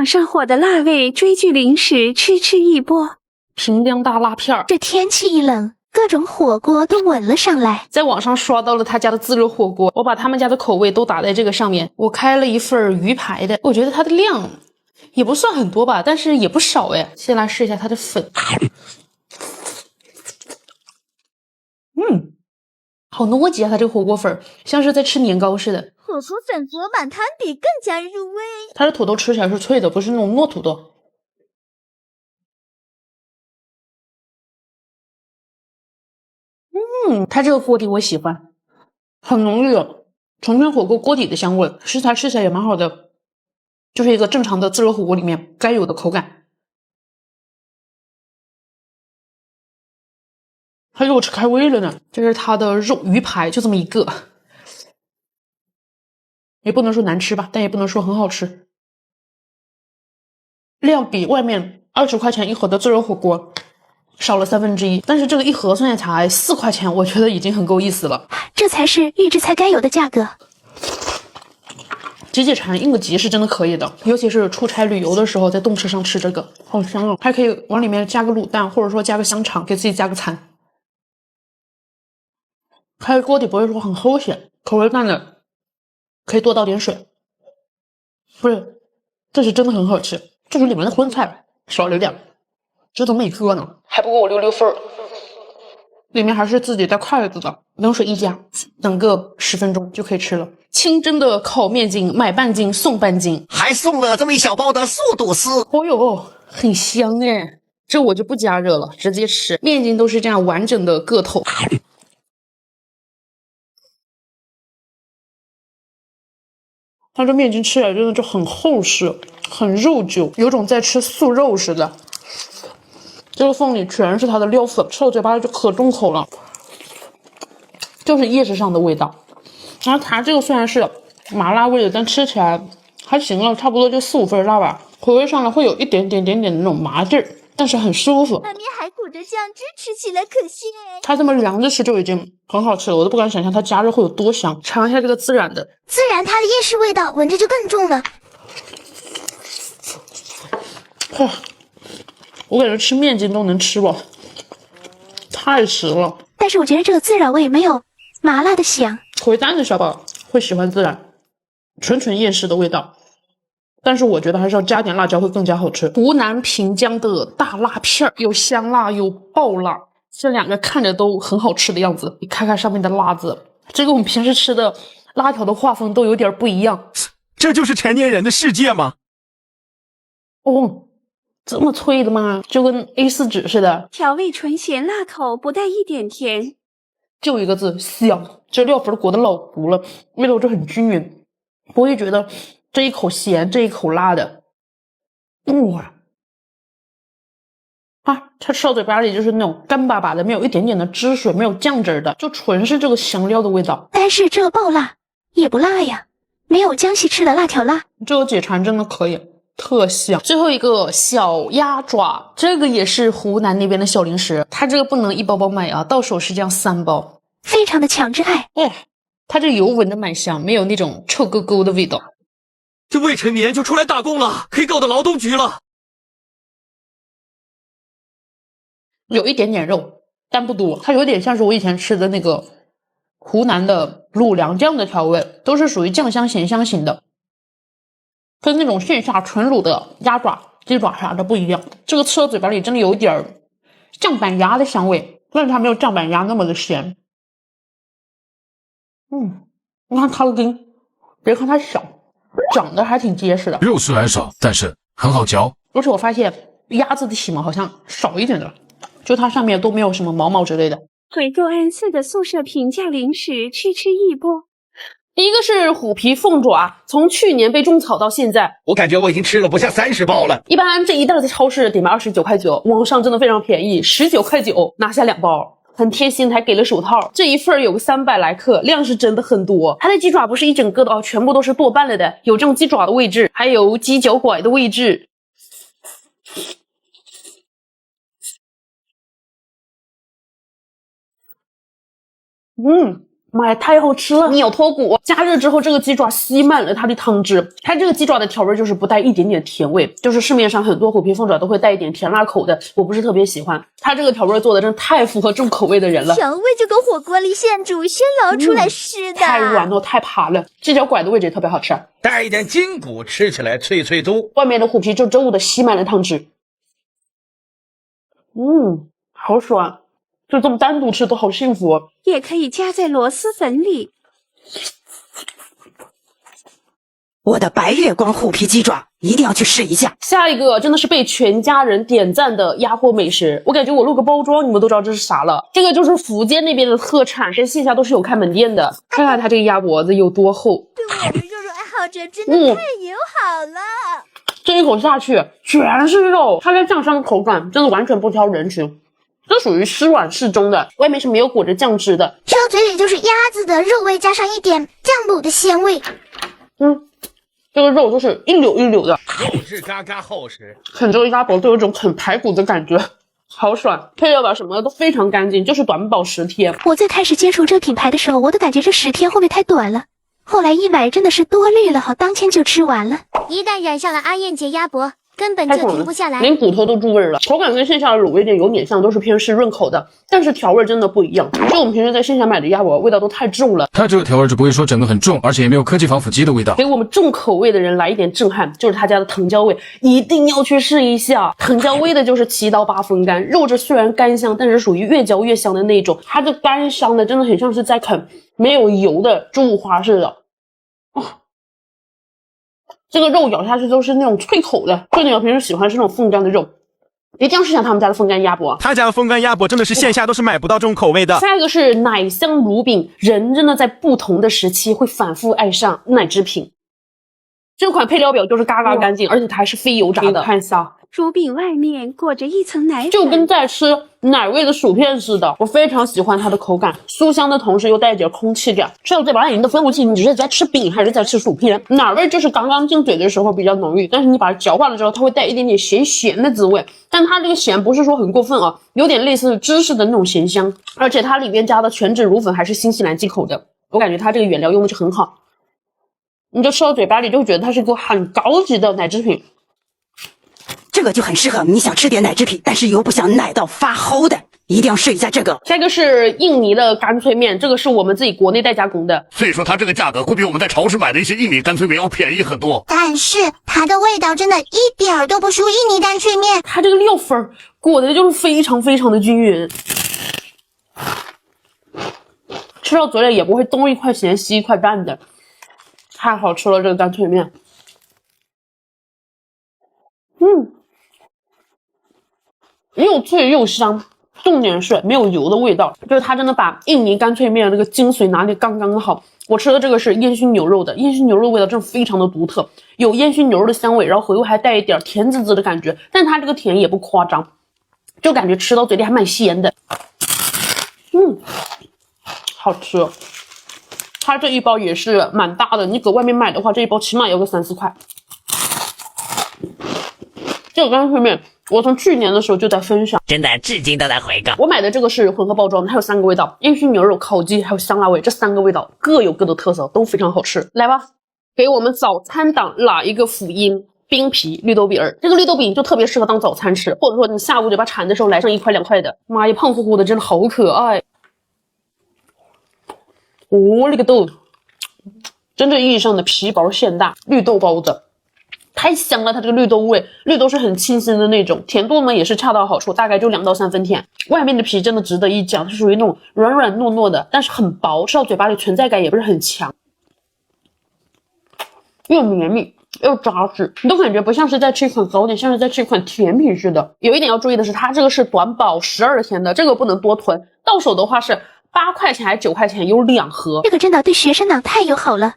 网上火的辣味追剧零食，吃一波。平量大辣片儿，这天气一冷，各种火锅都稳了上来。在网上刷到了他家的自热火锅，我把他们家的口味都打在这个上面。我开了一份鱼排的，我觉得它的量也不算很多吧，但是也不少哎。先来试一下它的粉，好糯叽啊！它这个火锅粉像是在吃年糕似的。火锅粉和满摊比更加入味。它的土豆吃起来是脆的，不是那种糯土豆。它这个锅底我喜欢，很浓郁的重庆火锅锅底的香味，食材吃起来也蛮好的，就是一个正常的自热火锅里面该有的口感。它肉吃开胃了呢，这是它的鱼排，就这么一个，也不能说难吃吧，但也不能说很好吃。量比外面20块钱一盒的自热火锅少了1/3，但是这个一盒算下才4块钱，我觉得已经很够意思了。这才是预制菜该有的价格。解解馋应个急是真的可以的，尤其是出差旅游的时候，在动车上吃这个好香哦，还可以往里面加个卤蛋，或者说加个香肠，给自己加个餐。它的锅底不会说很齁咸，口味淡的可以多倒点水。不是，这是真的很好吃，就是里面的荤菜少了点，这怎么一个呢？还不够我6份，里面还是自己带筷子的，冷水一加，等个10分钟就可以吃了。清蒸的烤面筋，买半斤送半斤，还送了这么一小包的速度丝。哦哟，很香哎！这我就不加热了，直接吃。面筋都是这样完整的个头。它这面筋吃起来真的就很厚实，很肉久，有种在吃素肉似的。这个缝里全是它的料粉，吃到嘴巴里就可重口了，就是意识上的味道。然后它这个虽然是麻辣味的，但吃起来还行了，差不多就4、5分辣吧。口味上呢会有一点点的那种麻劲儿，但是很舒服。外面还裹着酱汁，吃起来可鲜。它这么凉着吃就已经很好吃了，我都不敢想象它加热会有多香。尝一下这个孜然的，孜然它的夜市味道闻着就更重了。我感觉吃面筋都能吃饱，太实了。但是我觉得这个孜然味没有麻辣的香。口味淡的小宝会喜欢孜然，纯夜市的味道。但是我觉得还是要加点辣椒会更加好吃。湖南平江的大辣片有香辣有爆辣，这两个看着都很好吃的样子。你看看上面的辣子，这跟我们平时吃的辣条的画风都有点不一样。这就是成年人的世界吗？哦，这么脆的吗？就跟 A4 纸似的。调味纯咸辣口，不带一点甜。就一个字，香。这料粉裹得老糊了，味道就很均匀，不会觉得这一口咸，这一口辣的。哇！它吃到嘴巴里就是那种干巴巴的，没有一点点的汁水，没有酱汁的，就纯是这个香料的味道。但是这个爆辣也不辣呀，没有江西吃的辣条辣。这个解馋真的可以，特香。最后一个小鸭爪，这个也是湖南那边的小零食，它这个不能一包包买啊，到手是这样3包，非常的强制爱。它这油闻着蛮香，没有那种臭勾勾的味道。这未成年就出来打工了，可以告到劳动局了。有一点点肉，但不多，它有点像是我以前吃的那个湖南的卤凉酱的调味，都是属于酱香咸香型的，跟那种线下纯卤的鸭爪、鸡爪啥的不一样。这个吃到嘴巴里真的有一点酱板鸭的香味，但是它没有酱板鸭那么的咸。你看它的筋，别看它小，长得还挺结实的，肉虽然少，但是很好嚼。而且我发现鸭子的体毛好像少一点的，就它上面都没有什么毛之类的。回购安4的宿舍平价零食，吃一波。第一个是虎皮凤爪，从去年被种草到现在，我感觉我已经吃了不下30包了。一般这一袋在超市得卖29.9块，网上真的非常便宜，19.9块拿下2包，很贴心，还给了手套。这一份有个300来克，量是真的很多。它的鸡爪不是一整个的哦，全部都是剁半了的，有这种鸡爪的位置，还有鸡脚拐的位置。妈呀，太好吃了！你咬脱骨，加热之后，这个鸡爪吸满了它的汤汁。它这个鸡爪的调味就是不带一点点甜味，就是市面上很多虎皮凤爪都会带一点甜辣口的，我不是特别喜欢。它这个调味做的真的太符合重口味的人了。调味就跟火锅里现煮现捞出来似的，太软了，太扒了。这脚拐的位置也特别好吃，带一点筋骨，吃起来脆脆酥。外面的虎皮就周的吸满了汤汁。好爽，就这么单独吃都好幸福哦。也可以加在螺蛳粉里。我的白月光虎皮鸡爪一定要去试一下。下一个真的是被全家人点赞的鸭货美食，我感觉我录个包装你们都知道这是啥了。这个就是福建那边的特产，在线下都是有开门店的。看看它这个鸭脖子有多厚，对我们肉肉爱好者真的太友好了。这一口下去全是肉，它在酱香的口感真的完全不挑人群，这属于湿软适中的，外面是没有裹着酱汁的，吃到嘴里就是鸭子的肉味加上一点酱卤的鲜味。这个肉就是一绺一绺的，肉质嘎嘎厚实，啃这个鸭脖都有种啃排骨的感觉，好爽。配料表什么的都非常干净，就是短保10天。我最开始接触这个品牌的时候，我都感觉这10天会不会太短了，后来一买真的是多虑了，好当天就吃完了。一旦染上了阿燕姐鸭脖，根本就停不下来，连骨头都入味了，口感跟线下的卤味店有点像，都是偏湿润口的，但是调味真的不一样。就我们平时在线下买的鸭脖，味道都太重了。它这个调味就不会说整个很重，而且也没有科技防腐剂的味道。给我们重口味的人来一点震撼，就是他家的藤椒味，一定要去试一下。藤椒味的就是7到8分干，肉质虽然干香，但是属于越嚼越香的那种。它这干香的真的很像是在啃没有油的猪五花似的。这个肉咬下去都是那种脆口的，就你要平时喜欢吃那种风干的肉，一定要试下他们家的风干鸭脖。他家的风干鸭脖真的是线下都是买不到这种口味的。下一个是奶香乳饼，人真的在不同的时期会反复爱上奶制品。这款配料表就是嘎嘎干净，而且它还是非油炸的。看一下，乳饼外面裹着一层奶粉，就跟在吃奶味的薯片似的。我非常喜欢它的口感，酥香的同时又带一点空气感，吃到嘴巴里你都分不清你是在吃饼还是在吃薯片。奶味就是刚刚进嘴的时候比较浓郁，但是你把它嚼化了之后，它会带一点点咸咸的滋味。但它这个咸不是说很过分啊，有点类似芝士的那种咸香，而且它里面加的全脂乳粉还是新西兰进口的，我感觉它这个原料用的就很好。你就吃到嘴巴里就会觉得它是一个很高级的奶制品。这个就很适合你想吃点奶制品，但是又不想奶到发齁的，一定要试一下这个。下一个是印尼的干脆面，这个是我们自己国内代加工的，所以说它这个价格会比我们在超市买的一些印尼干脆面要便宜很多。但是它的味道真的一点儿都不输印尼干脆面。它这个料粉裹的就是非常非常的均匀，吃到嘴里也不会东一块咸西一块淡的，太好吃了这个干脆面。又脆又香，重点是没有油的味道，就是它真的把印尼干脆面的这个精髓拿捏刚刚好。我吃的这个是烟熏牛肉的，烟熏牛肉味道真的非常的独特，有烟熏牛肉的香味，然后回味还带一点甜滋滋的感觉，但它这个甜也不夸张，就感觉吃到嘴里还蛮咸的。好吃。它这一包也是蛮大的，你搁外面买的话，这一包起码要个3、4块。这个干脆面我从去年的时候就在分享，真的至今都在回购。我买的这个是混合包装，它有3个味道，烟熏牛肉、烤鸡还有香辣味，这3个味道各有各的特色，都非常好吃。来吧，给我们早餐党来一个福音，冰皮绿豆饼儿。这个绿豆饼就特别适合当早餐吃，或者说你下午嘴巴馋的时候来上1块2块的，妈呀，胖乎乎的真的好可爱。我勒个豆，真正意义上的皮薄馅大绿豆包子。太香了，它这个绿豆味，绿豆是很清新的那种，甜度呢也是恰到好处，大概就2到3分甜。外面的皮真的值得一讲，是属于那种软软糯糯的，但是很薄，吃到嘴巴里存在感也不是很强，又绵密又扎实，你都感觉不像是在吃一款糕点，像是在吃一款甜品似的。有一点要注意的是，它这个是短保12天的，这个不能多囤，到手的话是8块钱还是9块钱有2盒。这个真的对学生党太友好了。